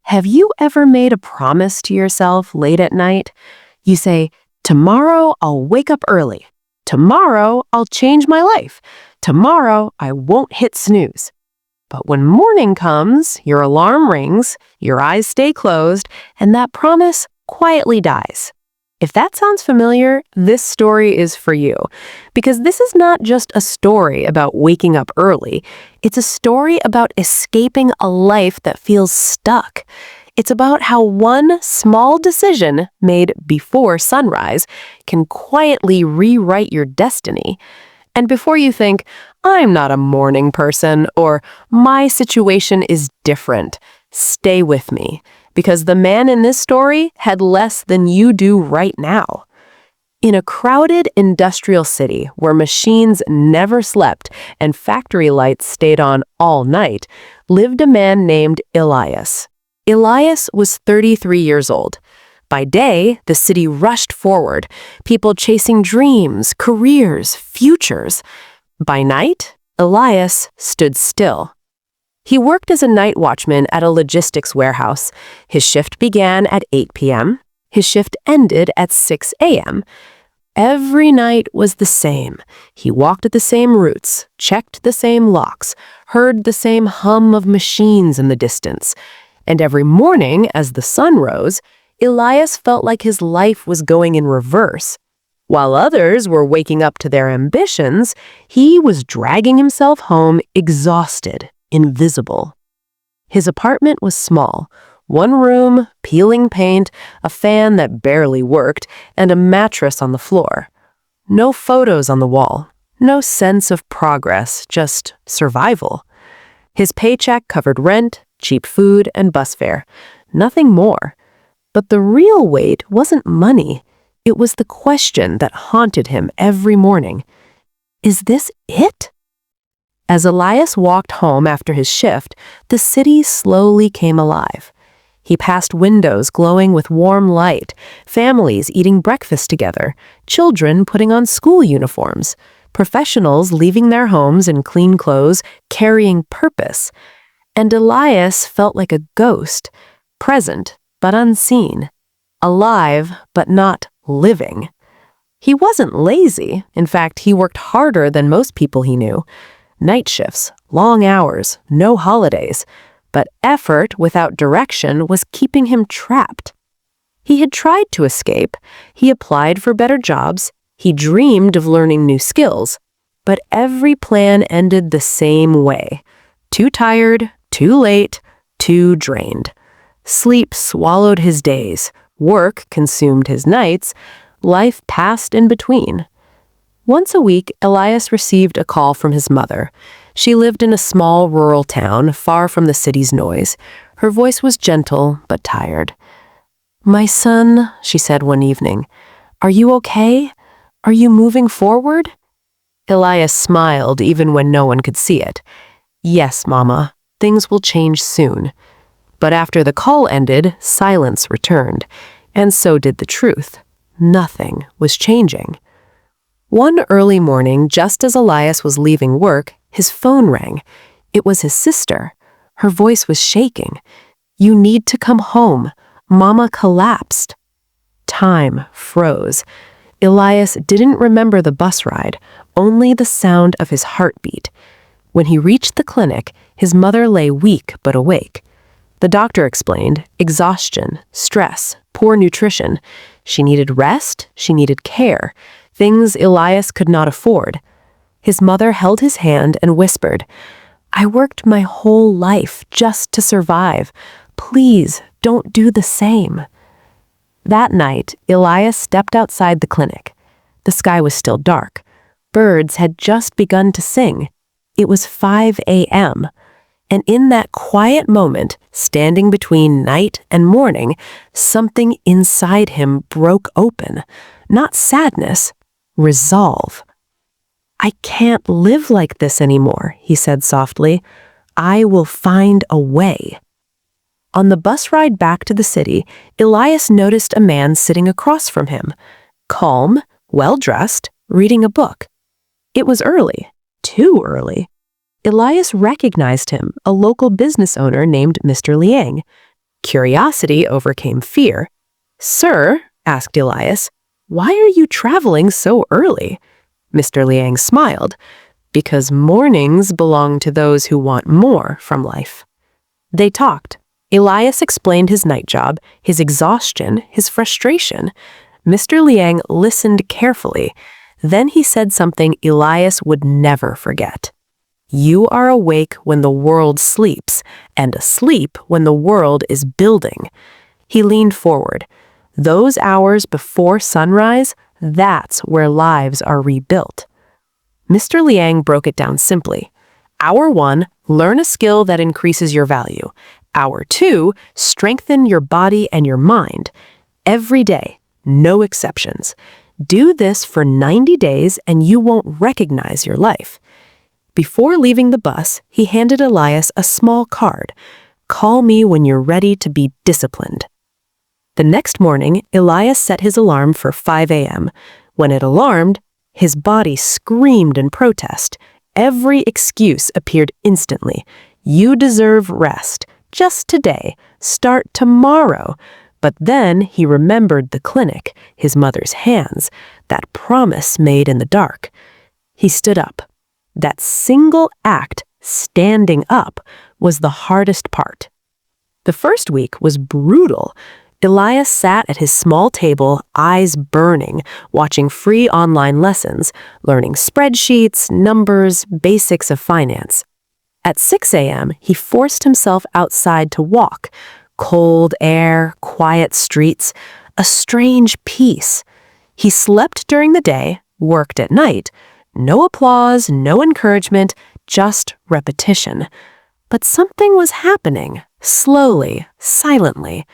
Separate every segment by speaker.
Speaker 1: Have you ever made a promise to yourself late at night? You say, "Tomorrow I'll wake up early. Tomorrow I'll change my life. Tomorrow I won't hit snooze." But when morning comes, your alarm rings, your eyes stay closed, and that promise quietly dies. If that sounds familiar, this story is for you. Because this is not just a story about waking up early. It's a story about escaping a life that feels stuck. It's about how one small decision made before sunrise can quietly rewrite your destiny. And before you think, "I'm not a morning person," or "my situation is different," stay with me. Because the man in this story had less than you do right now. In a crowded industrial city where machines never slept and factory lights stayed on all night, lived a man named Elias. Elias was 33 years old. By day, the city rushed forward, people chasing dreams, careers, futures. By night, Elias stood still. He worked as a night watchman at a logistics warehouse. His shift began at 8 p.m. His shift ended at 6 a.m. Every night was the same. He walked at the same routes, checked the same locks, heard the same hum of machines in the distance. And every morning, as the sun rose, Elias felt like his life was going in reverse. While others were waking up to their ambitions, he was dragging himself home exhausted, invisible. His apartment was small. One room, peeling paint, a fan that barely worked, and a mattress on the floor. No photos on the wall. No sense of progress, just survival. His paycheck covered rent, cheap food, and bus fare. Nothing more. But the real weight wasn't money. It was the question that haunted him every morning. Is this it? As Elias walked home after his shift, the city slowly came alive. He passed windows glowing with warm light, families eating breakfast together, children putting on school uniforms, professionals leaving their homes in clean clothes, carrying purpose. And Elias felt like a ghost, present but unseen, alive but not living. He wasn't lazy. In fact, he worked harder than most people he knew. Night shifts, long hours, no holidays. But effort without direction was keeping him trapped. He had tried to escape. He applied for better jobs. He dreamed of learning new skills. But every plan ended the same way. Too tired, too late, too drained. Sleep swallowed his days. Work consumed his nights. Life passed in between. Once a week, Elias received a call from his mother. She lived in a small rural town, far from the city's noise. Her voice was gentle, but tired. "My son," she said one evening, "are you okay? Are you moving forward?" Elias smiled even when no one could see it. "Yes, Mama, things will change soon." But after the call ended, silence returned, and so did the truth. Nothing was changing. One early morning, just as Elias was leaving work, his phone rang. It was his sister. Her voice was shaking. "You need to come home. Mama collapsed." Time froze. Elias didn't remember the bus ride, only the sound of his heartbeat. When he reached the clinic, his mother lay weak but awake. The doctor explained exhaustion, stress, poor nutrition. She needed rest, she needed care, things Elias could not afford. His mother held his hand and whispered, "I worked my whole life just to survive. Please don't do the same." That night, Elias stepped outside the clinic. The sky was still dark. Birds had just begun to sing. It was 5 a.m. And in that quiet moment, standing between night and morning, something inside him broke open. Not sadness, resolve. "I can't live like this anymore," he said softly. "I will find a way." On the bus ride back to the city, Elias noticed a man sitting across from him, calm, well-dressed, reading a book. It was early, too early. Elias recognized him, a local business owner named Mr. Liang. Curiosity overcame fear. "Sir," asked Elias, "why are you traveling so early?" Mr. Liang smiled. "Because mornings belong to those who want more from life." They talked. Elias explained his night job, his exhaustion, his frustration. Mr. Liang listened carefully. Then he said something Elias would never forget. "You are awake when the world sleeps, and asleep when the world is building." He leaned forward. "Those hours before sunrise, that's where lives are rebuilt." Mr. Liang broke it down simply. Hour 1, learn a skill that increases your value. Hour 2, strengthen your body and your mind. Every day, no exceptions. Do this for 90 days and you won't recognize your life. Before leaving the bus, he handed Elias a small card. "Call me when you're ready to be disciplined." The next morning, Elias set his alarm for 5 a.m. When it alarmed, his body screamed in protest. Every excuse appeared instantly. "You deserve rest. Just today. Start tomorrow." But then he remembered the clinic, his mother's hands, that promise made in the dark. He stood up. That single act, standing up, was the hardest part. The first week was brutal. Elias sat at his small table, eyes burning, watching free online lessons, learning spreadsheets, numbers, basics of finance. At 6 a.m., he forced himself outside to walk. Cold air, quiet streets, a strange peace. He slept during the day, worked at night. No applause, no encouragement, just repetition. But something was happening, slowly, silently.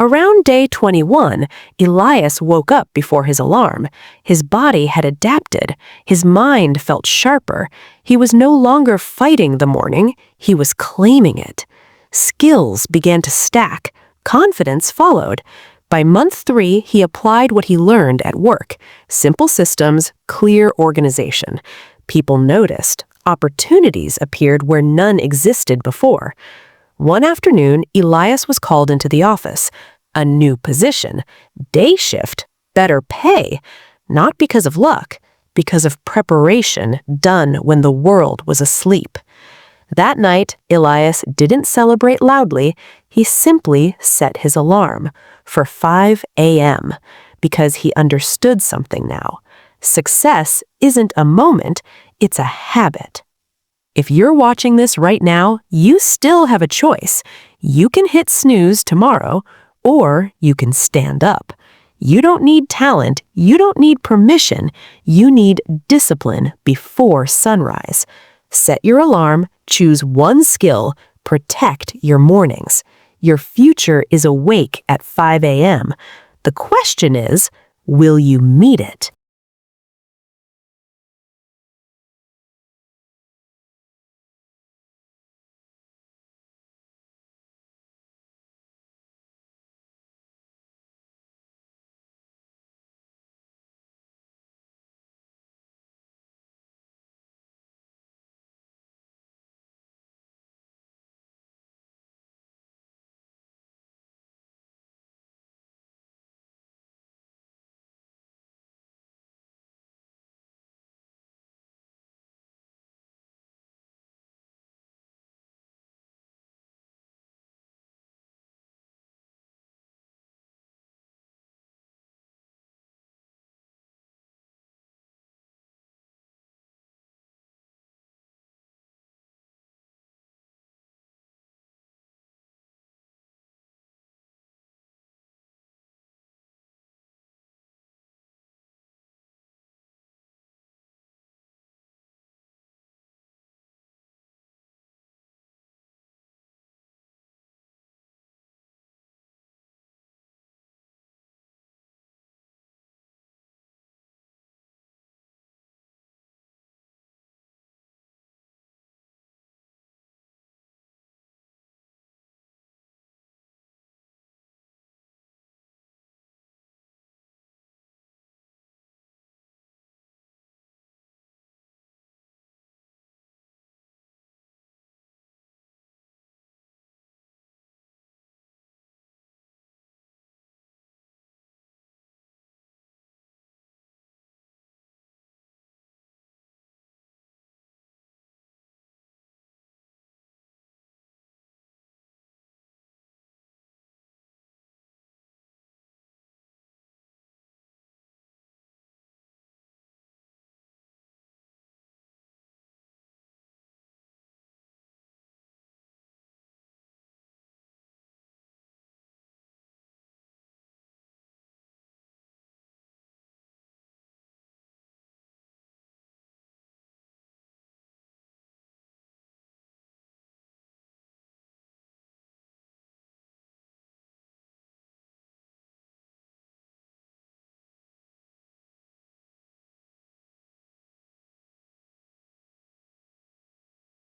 Speaker 1: Around day 21, Elias woke up before his alarm. His body had adapted. His mind felt sharper. He was no longer fighting the morning. He was claiming it. Skills began to stack. Confidence followed. By month 3, he applied what he learned at work. Simple systems, clear organization. People noticed. Opportunities appeared where none existed before. One afternoon, Elias was called into the office. A new position, day shift, better pay, not because of luck, because of preparation done when the world was asleep. That night, Elias didn't celebrate loudly. He simply set his alarm for 5 a.m. because he understood something now. Success isn't a moment, it's a habit. If you're watching this right now, you still have a choice. You can hit snooze tomorrow, or you can stand up. You don't need talent, you don't need permission, you need discipline before sunrise. Set your alarm, choose one skill, protect your mornings. Your future is awake at 5 a.m. The question is, will you meet it?